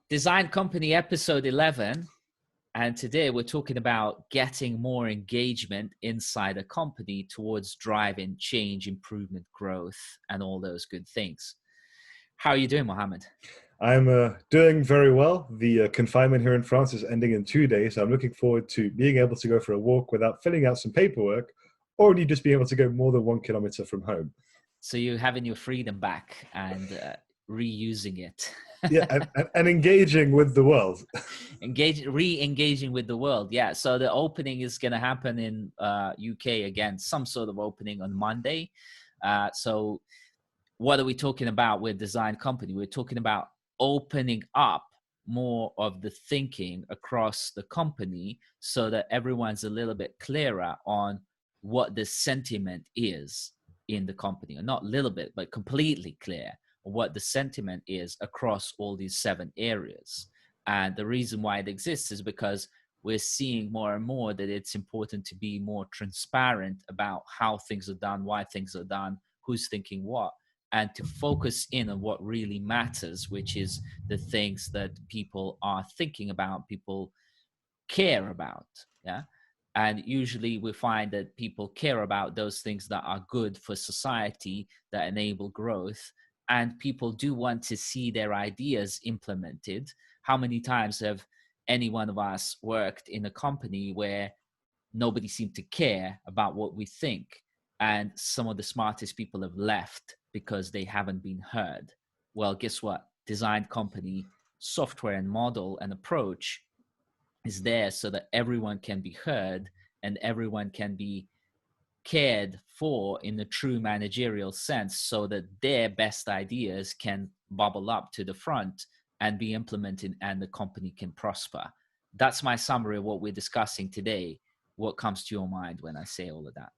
Design Company episode 11. And today we're talking about getting more engagement inside a company towards driving change, improvement, growth, and all those good things. How are you doing, Mohammed? I'm doing very well. The confinement here in France is ending in 2 days, so I'm looking forward to being able to go for a walk without filling out some paperwork, or indeed just being able to go more than 1 kilometer from home. So you're having your freedom back and reusing it. Yeah, and engaging with the world. Re-engaging with the world. Yeah. So the opening is going to happen in UK again, some sort of opening on Monday. So what are we talking about with Design Company? We're talking about opening up more of the thinking across the company so that everyone's a little bit clearer on what the sentiment is in the company, or not a little bit, but completely clear what the sentiment is across all these 7 areas. And the reason why it exists is because we're seeing more and more that it's important to be more transparent about how things are done, why things are done, who's thinking what, and to focus in on what really matters, which is the things that people are thinking about, people care about. Yeah. And usually we find that people care about those things that are good for society, that enable growth, and people do want to see their ideas implemented. How many times have any one of us worked in a company where nobody seemed to care about what we think, and some of the smartest people have left because they haven't been heard? Well, guess what? Design Company software and model and approach is there so that everyone can be heard and everyone can be cared for in a true managerial sense, so that their best ideas can bubble up to the front and be implemented and the company can prosper. That's my summary of what we're discussing today. What comes to your mind when I say all of that?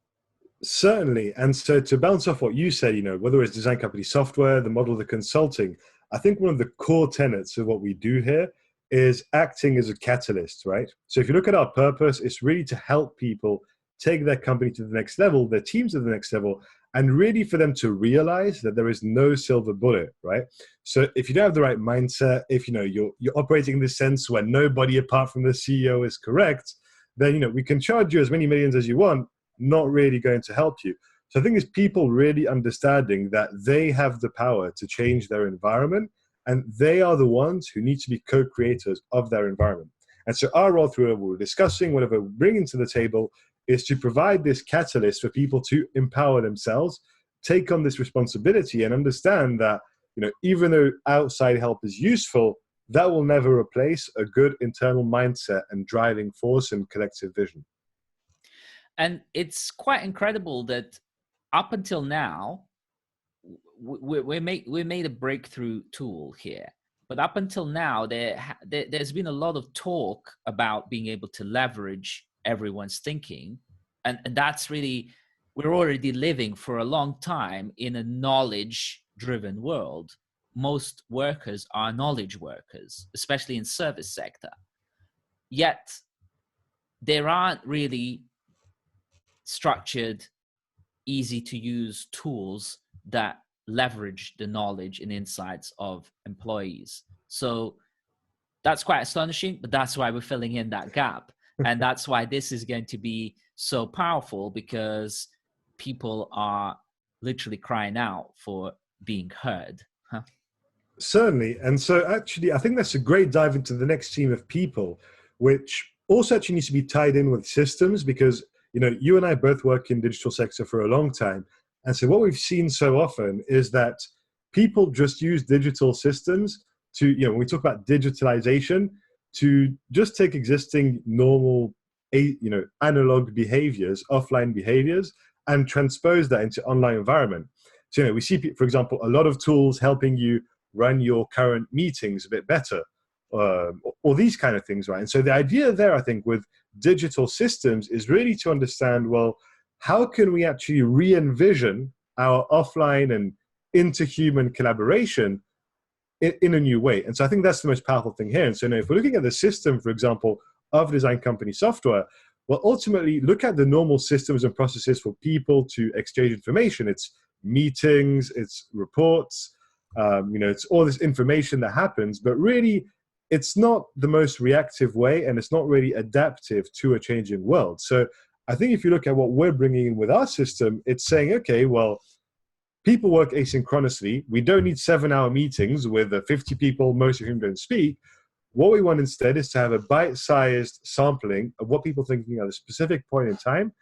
Certainly. And so to bounce off what you said, whether it's Design Company software, the model, the consulting, I think one of the core tenets of what we do here is acting as a catalyst, right? So if you look at our purpose, it's really to help people take their company to the next level, their teams to the next level, and really for them to realize that there is no silver bullet, right? So if you don't have the right mindset, if you're operating in this sense where nobody apart from the CEO is correct, then we can charge you as many millions as you want, not really going to help you. So I think it's people really understanding that they have the power to change their environment, and they are the ones who need to be co-creators of their environment. And so our role through what we're discussing, whatever we're bringing to the table, is to provide this catalyst for people to empower themselves, take on this responsibility, and understand that even though outside help is useful, that will never replace a good internal mindset and driving force and collective vision. And it's quite incredible that up until now, we made a breakthrough tool here. But up until now, there's been a lot of talk about being able to leverage everyone's thinking. And that's really, we're already living for a long time in a knowledge-driven world. Most workers are knowledge workers, especially in service sector. Yet there aren't really structured, easy to use tools that leverage the knowledge and insights of employees. So that's quite astonishing, but that's why we're filling in that gap. And that's why this is going to be so powerful, because people are literally crying out for being heard. Huh? Certainly. And so actually, I think that's a great dive into the next team of people, which also actually needs to be tied in with systems, because you and I both work in digital sector for a long time. And so what we've seen so often is that people just use digital systems to, when we talk about digitalization, to just take existing normal, analog behaviors, offline behaviors, and transpose that into online environment. So, we see, for example, a lot of tools helping you run your current meetings a bit better, or these kind of things, right? And so the idea there, I think, with digital systems is really to understand, well, how can we actually re-envision our offline and interhuman collaboration in a new way? And so I think that's the most powerful thing here. And so if we're looking at the system, for example, of Design Company software, well, ultimately look at the normal systems and processes for people to exchange information. It's meetings, it's reports, it's all this information that happens, but really it's not the most reactive way, and it's not really adaptive to a changing world. So I think if you look at what we're bringing in with our system, it's saying, okay, well, people work asynchronously. We don't need 7-hour meetings with 50 people, most of whom don't speak. What we want instead is to have a bite-sized sampling of what people are thinking at a specific point in time.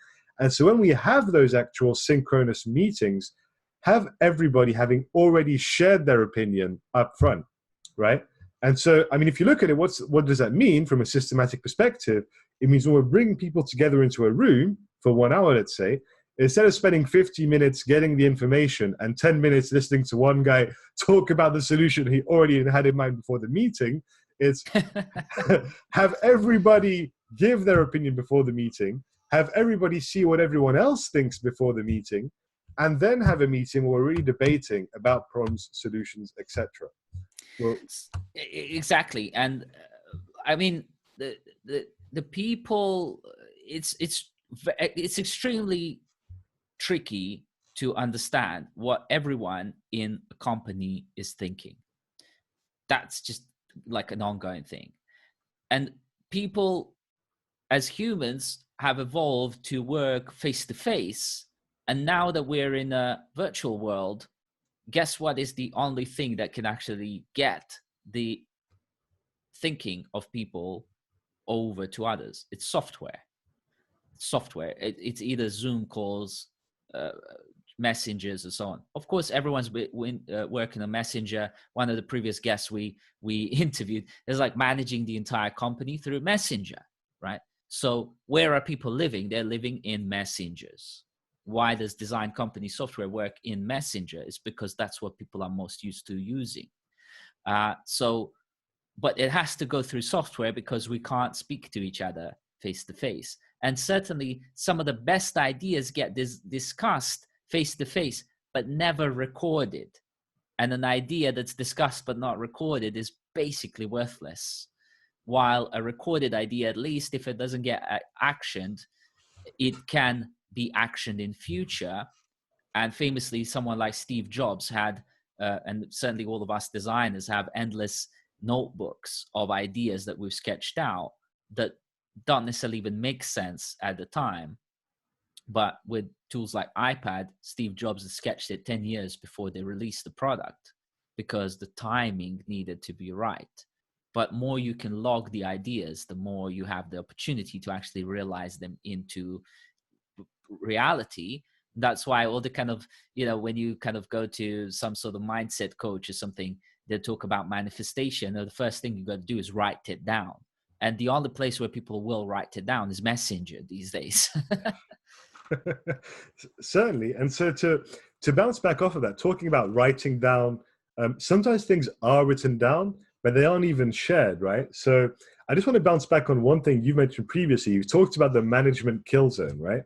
And so when we have those actual synchronous meetings, have everybody having already shared their opinion up front, right? And so, I mean, if you look at it, what does that mean from a systematic perspective? It means when we're bringing people together into a room for 1 hour, let's say, instead of spending 50 minutes getting the information and 10 minutes listening to one guy talk about the solution he already had in mind before the meeting, it's have everybody give their opinion before the meeting, have everybody see what everyone else thinks before the meeting, and then have a meeting where we're really debating about problems, solutions, etc. Well, exactly. And I mean, the people, it's extremely tricky to understand what everyone in a company is thinking. That's just like an ongoing thing. And people as humans have evolved to work face to face. And now that we're in a virtual world, guess what is the only thing that can actually get the thinking of people over to others? It's software. It's either Zoom calls, uh, messengers, and so on. Of course, everyone's working on Messenger. One of the previous guests we interviewed is like managing the entire company through Messenger, right? So where are people living? They're living in messengers. Why does design company software work in Messenger? It's because that's what people are most used to using. But it has to go through software because we can't speak to each other face to face. And certainly some of the best ideas get discussed face to face, but never recorded. And an idea that's discussed but not recorded is basically worthless. While a recorded idea, at least if it doesn't get actioned, it can be actioned in future. And famously, someone like Steve Jobs had, and certainly all of us designers have, endless notebooks of ideas that we've sketched out that don't necessarily even make sense at the time. But with tools like iPad, Steve Jobs had sketched it 10 years before they released the product because the timing needed to be right. But more you can log the ideas, the more you have the opportunity to actually realize them into reality. That's why all the kind of, when you kind of go to some sort of mindset coach or something, they talk about manifestation. The first thing you got to do is write it down. And the only place where people will write it down is Messenger these days. Certainly. And so to bounce back off of that, talking about writing down, sometimes things are written down, but they aren't even shared, right? So I just want to bounce back on one thing you mentioned previously. You talked about the management kill zone, right?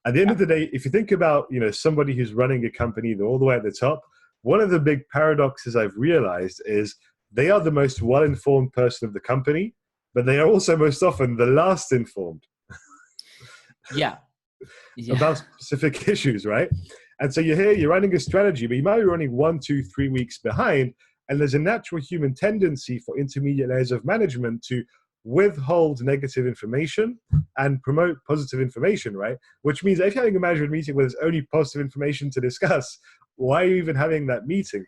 At the end of the day, if you think about, somebody who's running a company, they're all the way at the top. One of the big paradoxes I've realized is they are the most well-informed person of the company, but they are also most often the last informed. Yeah. About specific issues, right? And so you're here, you're running a strategy, but you might be running 1, 2, 3 weeks behind. And there's a natural human tendency for intermediate layers of management to withhold negative information and promote positive information, right? Which means if you're having a management meeting where there's only positive information to discuss, why are you even having that meeting?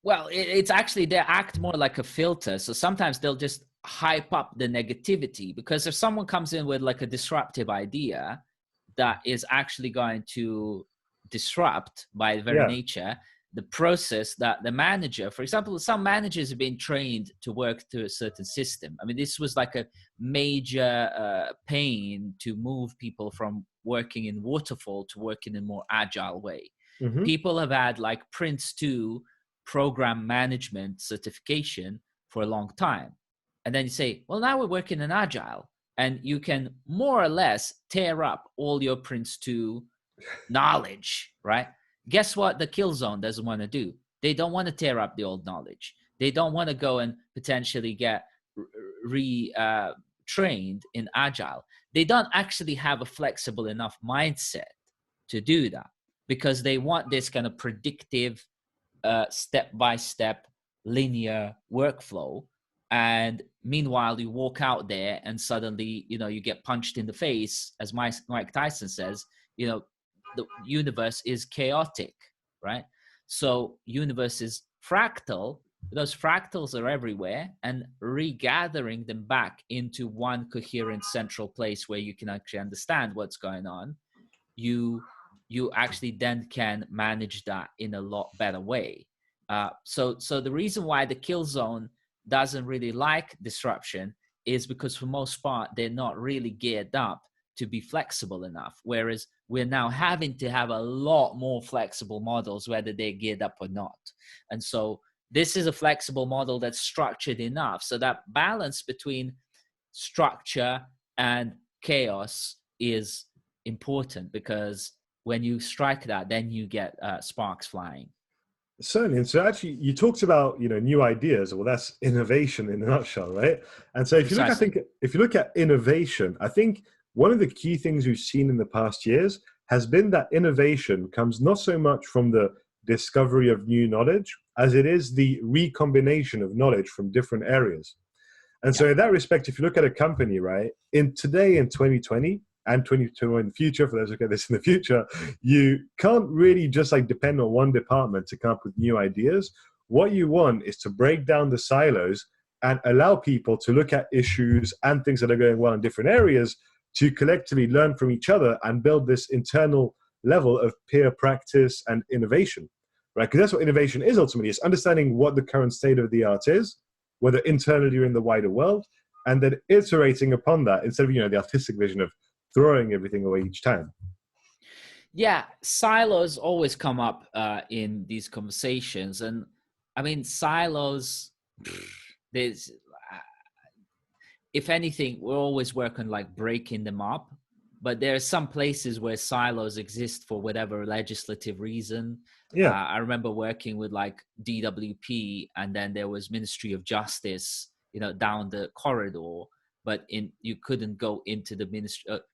Well, it's actually, they act more like a filter. So sometimes they'll just hype up the negativity, because if someone comes in with like a disruptive idea that is actually going to disrupt by very nature the process that the manager, for example, some managers have been trained to work through a certain system. I mean, this was like a major pain to move people from working in waterfall to working in a more agile way. Mm-hmm. People have had like Prince 2 program management certification for a long time. And then you say, well, now we're working in agile, and you can more or less tear up all your Prince 2 knowledge, right? Guess what the kill zone doesn't want to do? They don't want to tear up the old knowledge. They don't want to go and potentially get trained in agile. They don't actually have a flexible enough mindset to do that, because they want this kind of predictive, step-by-step linear workflow. And meanwhile, you walk out there and suddenly, you get punched in the face, as Mike Tyson says, the universe is chaotic, right? So universe is fractal. Those fractals are everywhere, and regathering them back into one coherent central place where you can actually understand what's going on, you you actually then can manage that in a lot better way. So the reason why the kill zone doesn't really like disruption is because for most part they're not really geared up to be flexible enough. Whereas we're now having to have a lot more flexible models, whether they're geared up or not. And so this is a flexible model that's structured enough. So that balance between structure and chaos is important, because when you strike that, then you get sparks flying. Certainly. And so actually you talked about, new ideas. Well, that's innovation in a nutshell, right? And so if you look, I Precisely. think if you look at innovation, I think one of the key things we've seen in the past years has been that innovation comes not so much from the discovery of new knowledge as it is the recombination of knowledge from different areas. And Yeah. so in that respect, if you look at a company, right, in 2020 and 2021 in the future, for those who get this in the future, you can't really just like depend on one department to come up with new ideas. What you want is to break down the silos and allow people to look at issues and things that are going well in different areas to collectively learn from each other and build this internal level of peer practice and innovation, right? Because that's what innovation is ultimately. It's understanding what the current state of the art is, whether internally or in the wider world, and then iterating upon that instead of, the artistic vision of throwing everything away each time. Yeah, silos always come up in these conversations. And I mean, silos, there's, if anything, we're always working like breaking them up. But there are some places where silos exist for whatever legislative reason. Yeah. I remember working with like DWP, and then there was Ministry of Justice, down the corridor. But you couldn't go into the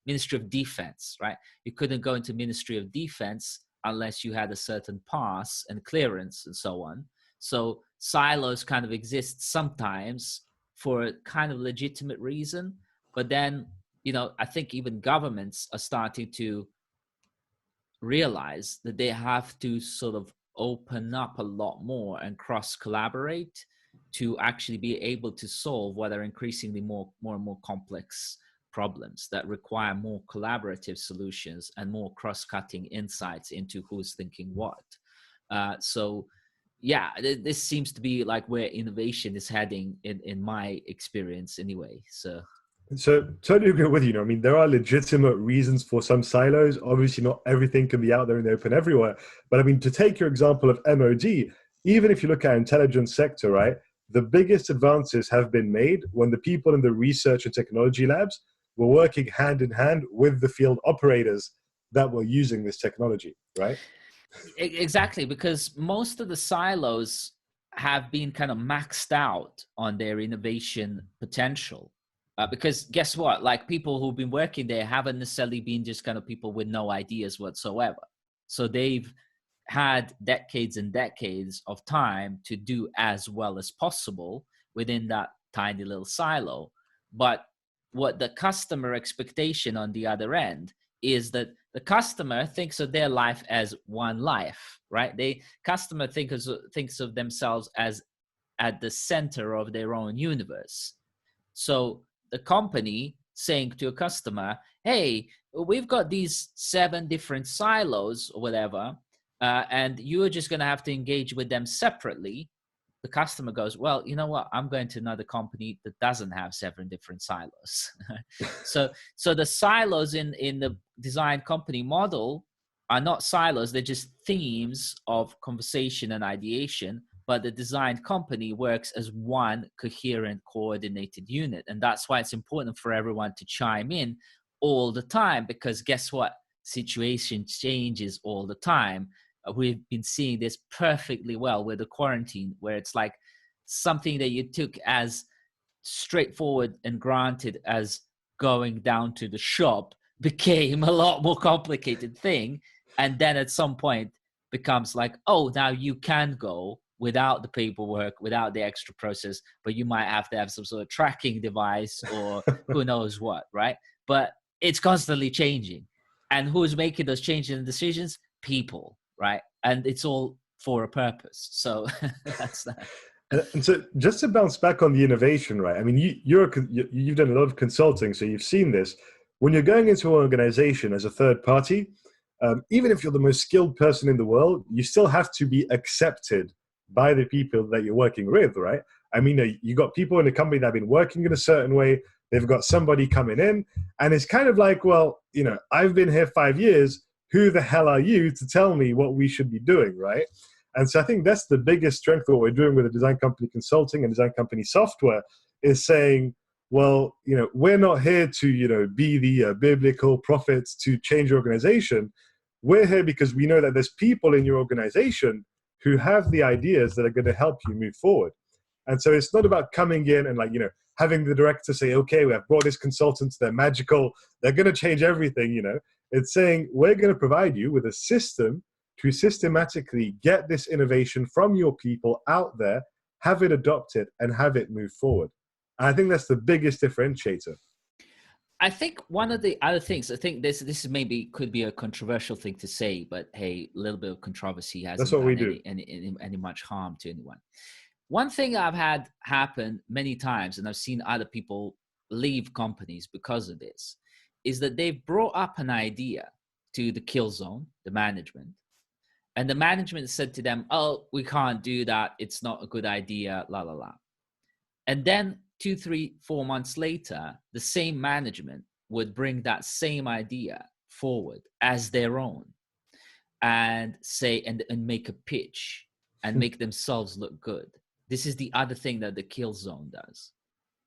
Ministry of Defense, right? You couldn't go into Ministry of Defense unless you had a certain pass and clearance and so on. So silos kind of exist sometimes for a kind of legitimate reason. But then, I think even governments are starting to realize that they have to sort of open up a lot more and cross collaborate to actually be able to solve what are increasingly more and more complex problems that require more collaborative solutions and more cross-cutting insights into who's thinking what. So yeah, this seems to be like where innovation is heading in my experience anyway. So totally agree with you. I mean, there are legitimate reasons for some silos. Obviously, not everything can be out there in the open everywhere. But I mean, to take your example of MOD, even if you look at intelligence sector, right, the biggest advances have been made when the people in the research and technology labs were working hand in hand with the field operators that were using this technology, right? Exactly, because most of the silos have been kind of maxed out on their innovation potential. Because guess what? Like, people who've been working there haven't necessarily been just kind of people with no ideas whatsoever. So they've had decades and decades of time to do as well as possible within that tiny little silo. But what the customer expectation on the other end is that the customer thinks of their life as one life, right? The customer thinks of themselves as at the center of their own universe. So the company saying to a customer, hey, we've got these 7 different silos or whatever, and you're just going to have to engage with them separately. The customer goes, well, you know what? I'm going to another company that doesn't have 7 different silos. so the silos in the design company model are not silos. They're just themes of conversation and ideation. But the design company works as one coherent, coordinated unit. And that's why it's important for everyone to chime in all the time, because guess what? Situation changes all the time. We've been seeing this perfectly well with the quarantine, where it's like something that you took as straightforward and granted as going down to the shop became a lot more complicated thing. And then at some point becomes like, oh, now you can go without the paperwork, without the extra process, but you might have to have some sort of tracking device or who knows what, right? But it's constantly changing. And who's making those changes and decisions? People, right? And it's all for a purpose. So that's that. And so, just to bounce back on the innovation, right? I mean, you've done a lot of consulting, so you've seen this. When you're going into an organization as a third party, even if you're the most skilled person in the world, you still have to be accepted by the people that you're working with, right? I mean, you got people in the company that have been working in a certain way. They've got somebody coming in, and it's kind of like, well, I've been here 5 years. Who the hell are you to tell me what we should be doing, right? And so I think that's the biggest strength of what we're doing with the design company consulting and design company software is saying, well, we're not here to, be the biblical prophets to change your organization. We're here because we know that there's people in your organization who have the ideas that are going to help you move forward. And so it's not about coming in and having the director say, okay, we have brought these consultants, they're magical, they're going to change everything, It's saying, we're going to provide you with a system to systematically get this innovation from your people out there, have it adopted, and have it move forward. And I think that's the biggest differentiator. I think one of the other things, I think this maybe could be a controversial thing to say, but hey, a little bit of controversy hasn't done any much harm to anyone. One thing I've had happen many times, and I've seen other people leave companies because of this, is that they've brought up an idea to the kill zone, the management, and the management said to them, oh, we can't do that. It's not a good idea, la, la, la. And then 2, 3, 4 months later, the same management would bring that same idea forward as their own and say, and make a pitch and make themselves look good. This is the other thing that the kill zone does.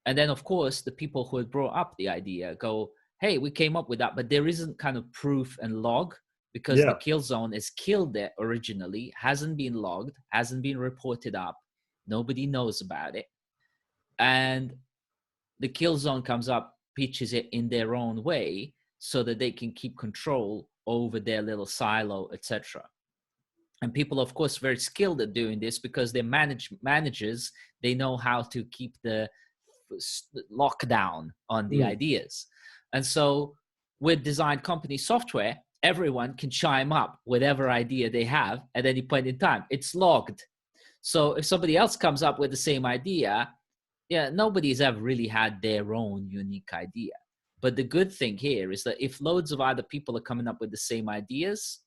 And then, of course, the people who had brought up the idea go, hey, we came up with that, but there isn't kind of proof and log because the kill zone is killed it originally, hasn't been logged, hasn't been reported up. Nobody knows about it. And the kill zone comes up, pitches it in their own way so that they can keep control over their little silo, etc. And people, of course, very skilled at doing this because they're managers. They know how to keep the lockdown on the ideas. And so with design company software, everyone can chime up whatever idea they have at any point in time. It's logged. So if somebody else comes up with the same idea, nobody's ever really had their own unique idea. But the good thing here is that if loads of other people are coming up with the same ideas,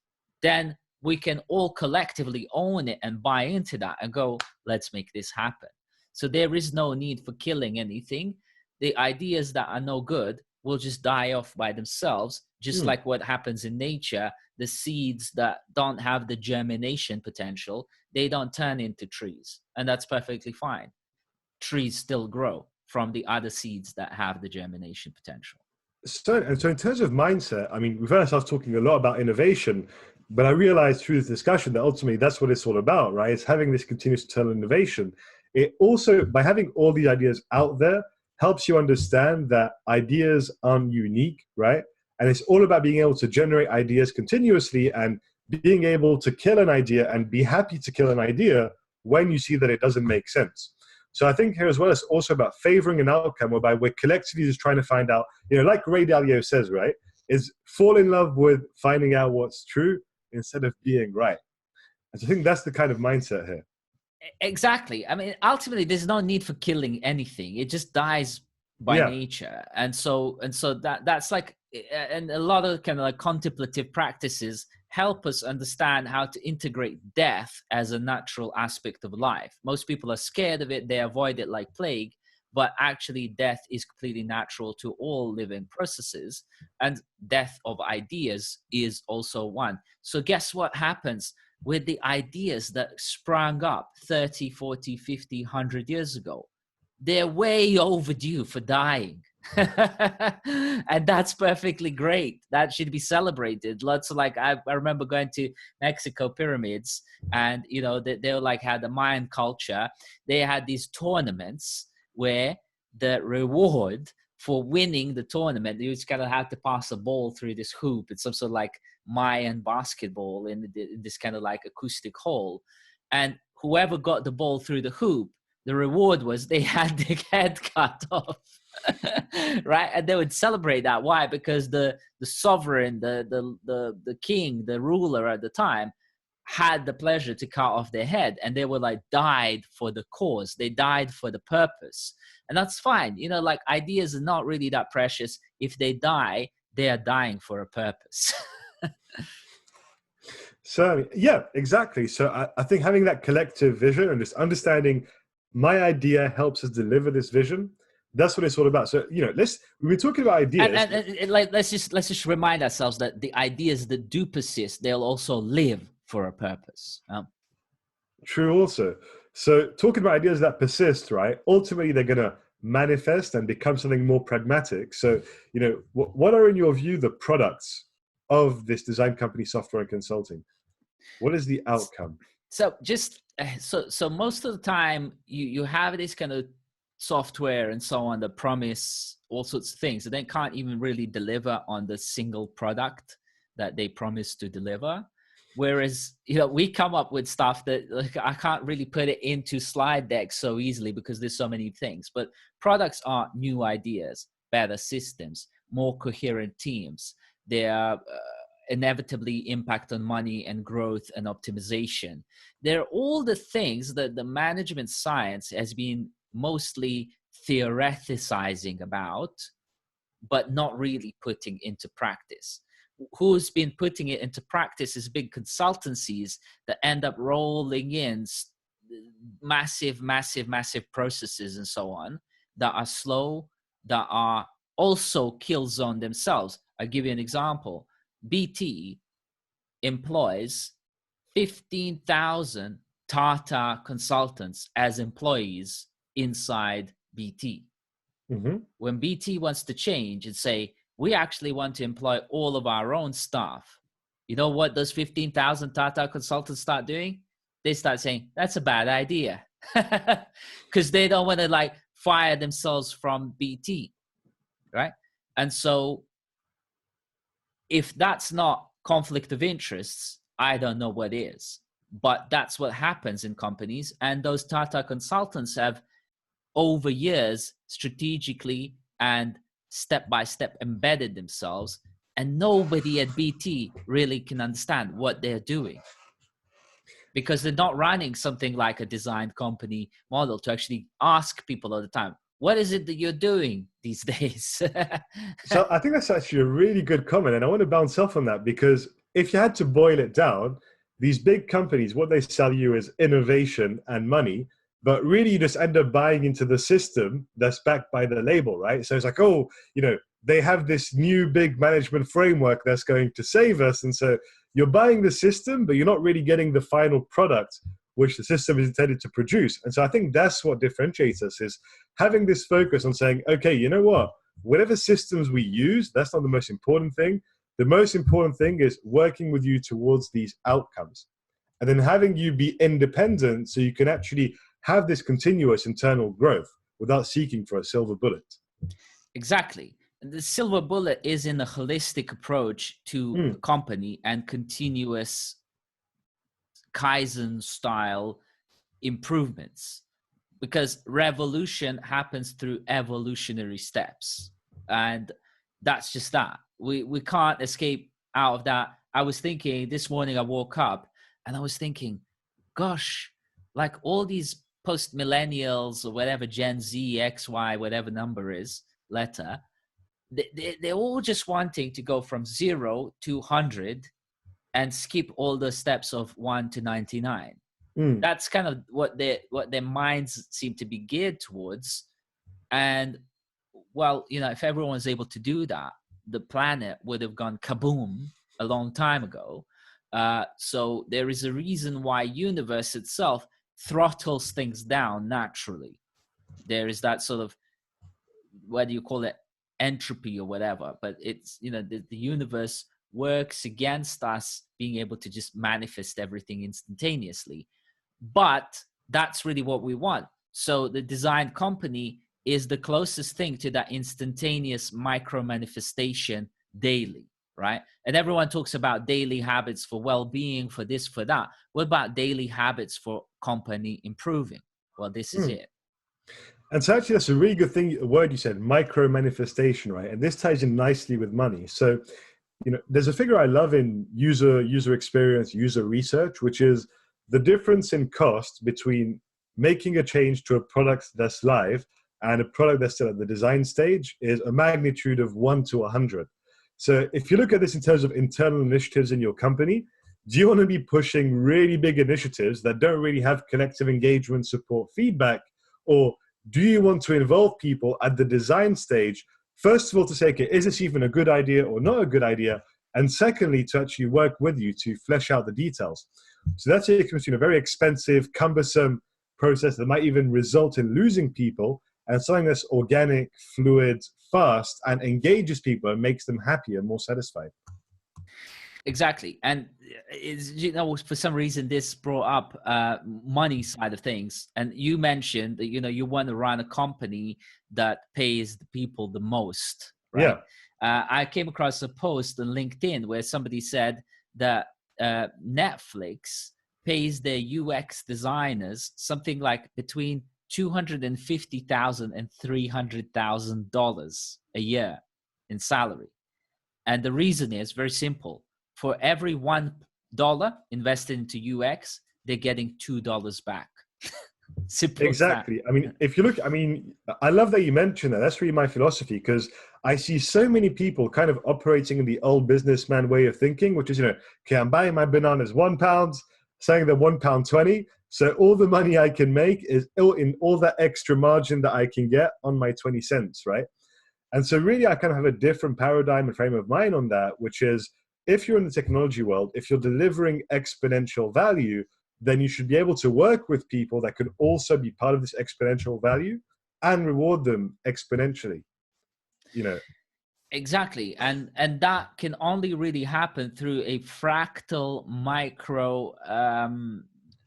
then we can all collectively own it and buy into that and go, let's make this happen. So there is no need for killing anything. The ideas that are no good will just die off by themselves, just like what happens in nature. The seeds that don't have the germination potential, they don't turn into trees. And that's perfectly fine. Trees still grow from the other seeds that have the germination potential. So in terms of mindset, I mean, first I was talking a lot about innovation, but I realized through this discussion that ultimately that's what it's all about, right? It's having this continuous internal innovation. It also, by having all the ideas out there, helps you understand that ideas aren't unique, right? And it's all about being able to generate ideas continuously and being able to kill an idea and be happy to kill an idea when you see that it doesn't make sense. So I think here as well, it's also about favoring an outcome whereby we're collectively just trying to find out, like Ray Dalio says, right, is fall in love with finding out what's true instead of being right. And so I think that's the kind of mindset here. Exactly. I mean, ultimately, there's no need for killing anything. It just dies by nature. And so that's like, and a lot of kind of like contemplative practices help us understand how to integrate death as a natural aspect of life. Most people are scared of it. They avoid it like plague, but actually death is completely natural to all living processes. And death of ideas is also one. So guess what happens with the ideas that sprang up 30, 40, 50, 100 years ago? They're way overdue for dying. And that's perfectly great. That should be celebrated. Lots of like, I remember going to Mexico pyramids and, they were like had the Mayan culture. They had these tournaments where the reward for winning the tournament, you just kind of had to pass a ball through this hoop. It's some sort of like Mayan basketball in this kind of like acoustic hall. And whoever got the ball through the hoop, the reward was they had their head cut off. Right? And they would celebrate that. Why? Because the sovereign, the king, the ruler at the time had the pleasure to cut off their head, and they were like died for the cause. They died for the purpose. And that's fine. You know, like ideas are not really that precious. If they die, they are dying for a purpose. So yeah, exactly. So I think having that collective vision and just understanding my idea helps us deliver this vision. That's what it's all about. So, you know, we've been talking about ideas. And like, let's just remind ourselves that the ideas that do persist, they'll also live for a purpose. True also. So talking about ideas that persist, right? Ultimately, they're going to manifest and become something more pragmatic. So, you know, what are in your view the products of this design company software and consulting? What is the outcome? So just so most of the time you have this kind of software and so on that promise all sorts of things, and they can't even really deliver on the single product that they promise to deliver. Whereas, you know, we come up with stuff that, like, I can't really put it into slide decks so easily because there's so many things. But products are new ideas, better systems, more coherent teams. They are inevitably impact on money and growth and optimization. They're all the things that the management science has been mostly theoreticizing about, but not really putting into practice. Who's been putting it into practice is big consultancies that end up rolling in massive processes and so on that are slow, that are also kill zone themselves. I'll give you an example. BT employs 15,000 Tata consultants as employees inside BT. Mm-hmm. When BT wants to change and say, we actually want to employ all of our own staff, you know what those 15,000 Tata consultants start doing? They start saying, that's a bad idea. Because they don't want to like fire themselves from BT, right? And so if that's not conflict of interests, I don't know what is. But that's what happens in companies. And those Tata consultants have, over years, strategically and step by step embedded themselves. And nobody at BT really can understand what they're doing, because they're not running something like a design company model to actually ask people all the time, what is it that you're doing these days? So I think that's actually a really good comment. And I want to bounce off on that, because if you had to boil it down, these big companies, what they sell you is innovation and money, but really you just end up buying into the system that's backed by the label, right? So it's like, oh, you know, they have this new big management framework that's going to save us. And so you're buying the system, but you're not really getting the final product which the system is intended to produce. And so I think that's what differentiates us, is having this focus on saying, okay, you know what, whatever systems we use, that's not the most important thing. The most important thing is working with you towards these outcomes, and then having you be independent so you can actually have this continuous internal growth without seeking for a silver bullet. Exactly. The silver bullet is in a holistic approach to a company and continuous Kaizen style improvements, because revolution happens through evolutionary steps. And that's just that. We can't escape out of that. I was thinking this morning, I woke up and I was thinking, gosh, like all these post millennials or whatever, Gen Z, X, Y, whatever number is, letter, they're all just wanting to go from 0 to 100 and skip all the steps of 1 to 99. That's kind of what their minds seem to be geared towards. And well, you know, if everyone was able to do that, the planet would have gone kaboom a long time ago. So there is a reason why universe itself throttles things down naturally. There is that sort of, whether you call it entropy or whatever, but it's, you know, the universe works against us being able to just manifest everything instantaneously. But that's really what we want. So the design company is the closest thing to that instantaneous micro manifestation daily, right? And everyone talks about daily habits for well-being, for this, for that. What about daily habits for company improving. Well, this is Hmm. it. And so actually that's a really good thing, a word you said, micro manifestation, right? And this ties in nicely with money. So, there's a figure I love in user experience, user research, which is the difference in cost between making a change to a product that's live and a product that's still at the design stage is a magnitude of 1 to 100. So if you look at this in terms of internal initiatives in your company, do you want to be pushing really big initiatives that don't really have collective engagement, support, feedback? Or do you want to involve people at the design stage, first of all, to say, okay, is this even a good idea or not a good idea? And secondly, to actually work with you to flesh out the details. So that's a very expensive, cumbersome process that might even result in losing people, and something that's organic, fluid, fast, and engages people and makes them happier and more satisfied. Exactly. And for some reason, this brought up money side of things. And you mentioned that, you want to run a company that pays the people the most, right? Yeah, I came across a post on LinkedIn where somebody said that Netflix pays their UX designers something like between $250,000 and $300,000 a year in salary. And the reason is very simple. For every $1 invested into UX, they're getting $2 back. Simple as that. exactly. I mean, if you look, I love that you mentioned that. That's really my philosophy, because I see so many people kind of operating in the old businessman way of thinking, which is, okay, I'm buying my bananas £1, saying they're £1.20. So all the money I can make is in all that extra margin that I can get on my 20 cents, right? And so really I kind of have a different paradigm and frame of mind on that, which is, if you're in the technology world, if you're delivering exponential value, then you should be able to work with people that could also be part of this exponential value and reward them exponentially. Exactly. And that can only really happen through a fractal micro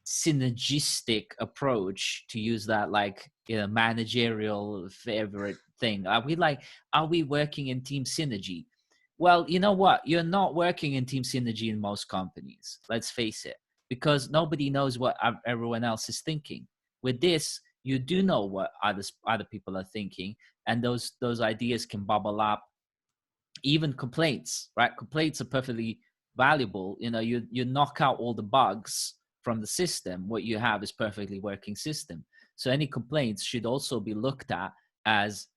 synergistic approach, to use that like managerial favorite thing. Are we working in team synergy? Well, you know what, you're not working in team synergy in most companies, let's face it, because nobody knows what everyone else is thinking. With this, you do know what other people are thinking, and those ideas can bubble up. Even complaints, right? Complaints are perfectly valuable. You knock out all the bugs from the system, what you have is perfectly working system. So any complaints should also be looked at as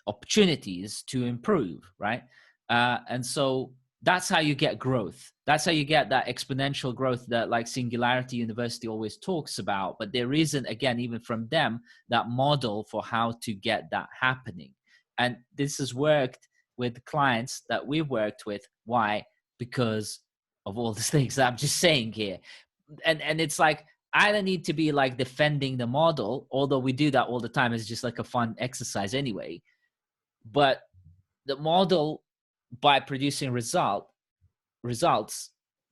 opportunities to improve, right? And so that's how you get growth. That's how you get that exponential growth that like Singularity University always talks about. But there isn't, again, even from them, that model for how to get that happening. And this has worked with clients that we've worked with. Why? Because of all the things that I'm just saying here. And it's like, I don't need to be like defending the model, although we do that all the time. It's just like a fun exercise anyway. But the model, by producing results,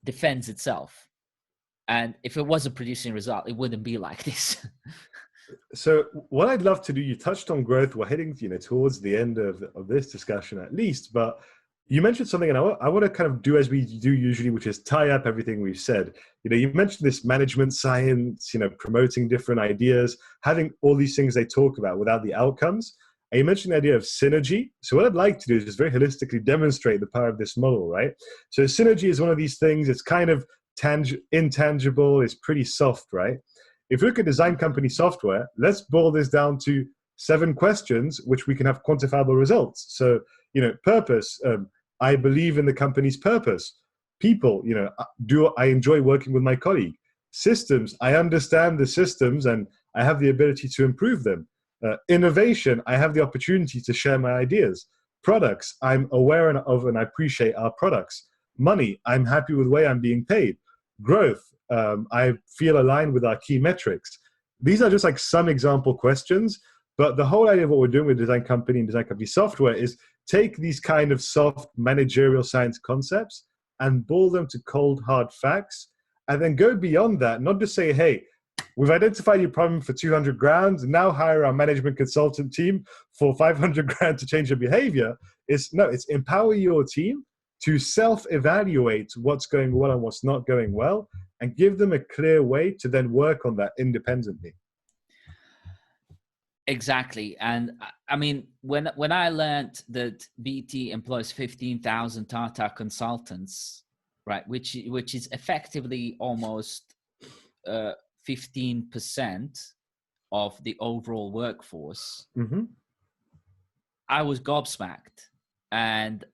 defends itself. And if it wasn't producing result, it wouldn't be like this. So what I'd love to do, you touched on growth. We're heading, towards the end of this discussion at least, but you mentioned something, and I want to kind of do as we do usually, which is tie up everything we've said. You mentioned this management science, promoting different ideas, having all these things they talk about without the outcomes. And you mentioned the idea of synergy. So what I'd like to do is just very holistically demonstrate the power of this model, right? So synergy is one of these things. It's kind of intangible. It's pretty soft, right? If you look at design company software, let's boil this down to 7 questions, which we can have quantifiable results. So, purpose. I believe in the company's purpose. People, do I enjoy working with my colleague? Systems. I understand the systems and I have the ability to improve them. Innovation. I have the opportunity to share my ideas. Products. I'm aware of and I appreciate our products. Money. I'm happy with the way I'm being paid. Growth. I feel aligned with our key metrics. These are just like some example questions, but the whole idea of what we're doing with design company and design company software is take these kind of soft managerial science concepts and boil them to cold, hard facts, and then go beyond that, not just say, hey, we've identified your problem for 200 grand, now hire our management consultant team for 500 grand to change your behavior. It's empower your team to self-evaluate what's going well and what's not going well, and give them a clear way to then work on that independently. Exactly. And I mean, when I learned that BT employs 15,000 Tata consultants, right, which is effectively almost 15% of the overall workforce, Mm-hmm. I was gobsmacked. And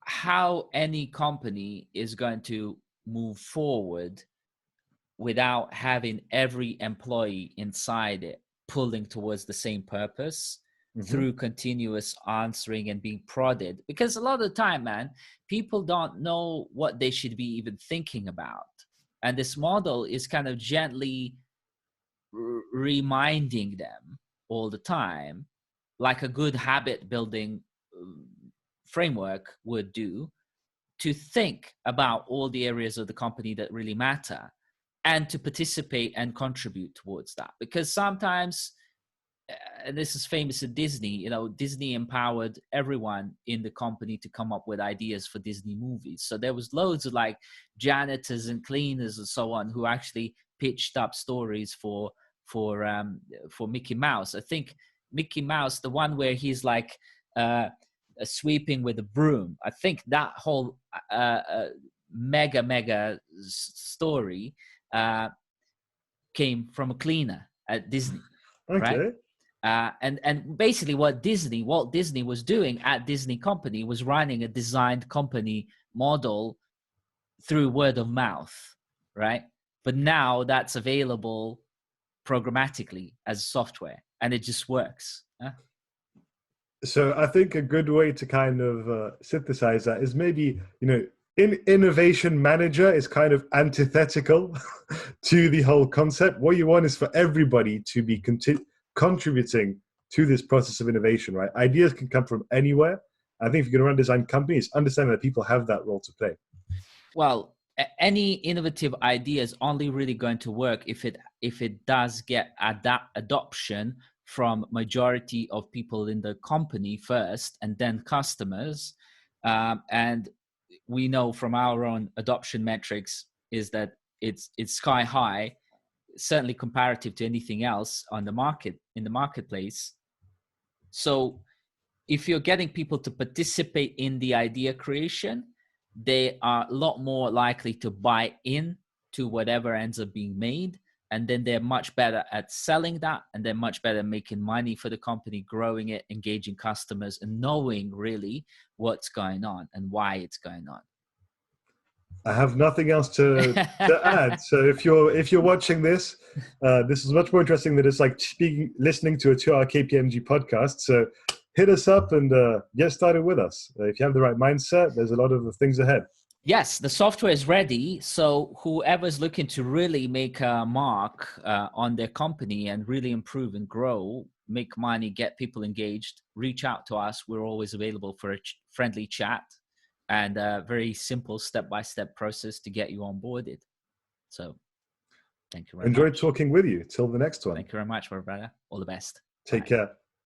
how any company is going to move forward without having every employee inside it pulling towards the same purpose Mm-hmm. through continuous answering and being prodded. Because a lot of the time, man, people don't know what they should be even thinking about. And this model is kind of gently reminding them all the time, like a good habit building framework would do, to think about all the areas of the company that really matter and to participate and contribute towards that. Because sometimes, and this is famous at Disney, you know, Disney empowered everyone in the company to come up with ideas for Disney movies. So there was loads of like janitors and cleaners and so on who actually pitched up stories for Mickey Mouse. I think Mickey Mouse, the one where he's like sweeping with a broom. I think that whole mega story came from a cleaner at Disney, right? Okay. And basically what Walt Disney was doing at Disney Company was running a designed company model through word of mouth, right? But now that's available programmatically as software, and it just works. So I think a good way to kind of synthesize that is maybe, you know, innovation manager is kind of antithetical to the whole concept. What you want is for everybody to be contributing to this process of innovation, right? Ideas can come from anywhere. I think if you're going to run design companies, understand that people have that role to play. Well, any innovative idea is only really going to work if it does get adoption from majority of people in the company first, and then customers. And we know from our own adoption metrics is that it's sky high, certainly comparative to anything else on the market, in the marketplace. So if you're getting people to participate in the idea creation, they are a lot more likely to buy in to whatever ends up being made. And then they're much better at selling that. And they're much better at making money for the company, growing it, engaging customers, and knowing really what's going on and why it's going on. I have nothing else to add. So if you're watching this, this is much more interesting than it's like listening to a 2-hour KPMG podcast. So hit us up and get started with us. If you have the right mindset, there's a lot of things ahead. Yes, the software is ready. So whoever's looking to really make a mark on their company and really improve and grow, make money, get people engaged, reach out to us. We're always available for a friendly chat and a very simple step-by-step process to get you onboarded. So thank you very much. Enjoyed talking with you. Till the next one. Thank you very much, my brother. All the best. Take care.